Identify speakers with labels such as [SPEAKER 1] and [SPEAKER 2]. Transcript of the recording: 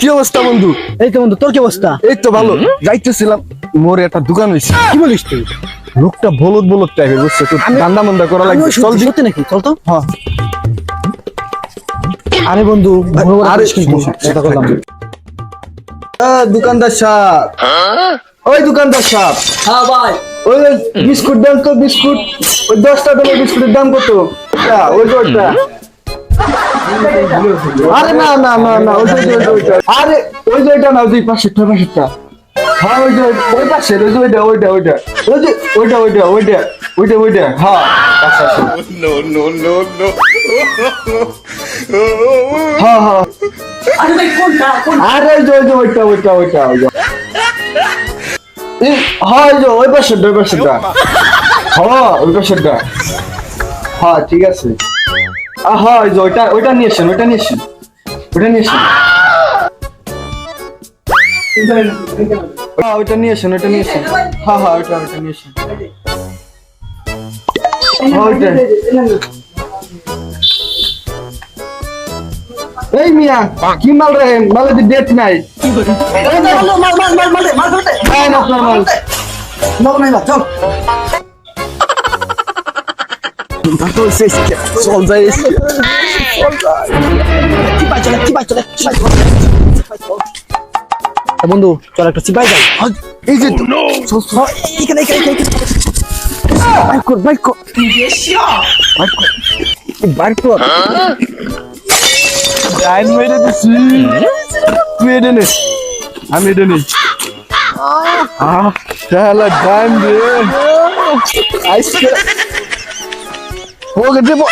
[SPEAKER 1] কি অবস্থা বন্ধু?
[SPEAKER 2] এই তো বন্ধু, তোর কি অবস্থা?
[SPEAKER 1] এই তো ভালো। যাইতেছিলাম, মোরে একটা দোকান হইছে।
[SPEAKER 2] কি বলিস তুই?
[SPEAKER 1] লোকটা বলদ বলদ টাইপের, বুঝছো? তো ধান্দা মান্দা করা লাগবে। চল
[SPEAKER 2] সত্যি
[SPEAKER 1] দি।
[SPEAKER 2] সত্যি নাকি? চল তো।
[SPEAKER 1] হ্যাঁ।
[SPEAKER 2] আরে বন্ধু,
[SPEAKER 1] আরে
[SPEAKER 2] চিন্তা করলাম।
[SPEAKER 1] দোকানদার সাহেব, ওই দোকানদার সাহেব,
[SPEAKER 2] হ্যাঁ ভাই।
[SPEAKER 1] ওই বিস্কুট দেন তো, বিস্কুট। ওই 10টা দামের বিস্কুটের দাম কত? ওই যে ওইটা। আরে না না না না, ওই যে ওইটা। আরে ওই যে ওইটা না, ওই যে পাশেরটা। হ্যাঁ ওই যে ওই পাশে, ওই যে ওইটা। ওই যে ওইটা। হ্যাঁ আচ্ছা আচ্ছা। হ্যাঁ হ্যাঁ।
[SPEAKER 2] আরে ভাই কোনটা?
[SPEAKER 1] আরে ওই যে ওইটা। হ্যাঁ ওই যে ওই পাশেরটা। হ্যাঁ ওই পাশেরটা। হ্যাঁ ঠিক আছে। হ্যাঁ ওই যে ওইটা নিয়ে আসেন। হ্যাঁ ওইটা নিয়ে আসেন। হ্যাঁ ওইটা নিয়ে আসেন। হ্যাঁ ওইটা নিয়ে আসেন। হ্যাঁ ওইটা। এই মিয়া, কি মাল রে? মালে দি ডেট নাই। হ্যাঁ না আপনার মাল।
[SPEAKER 2] চল।
[SPEAKER 1] চল যাই।
[SPEAKER 2] বন্ধু চল একটা চিপাই যাই।
[SPEAKER 1] এই যে
[SPEAKER 2] এখানে
[SPEAKER 1] বাইক কর। ডাইন মেরে দিছি। তুই এটা নে, আমি এটা নি। শালা ডাইন রে। আইসক্রিম হোক দেবো।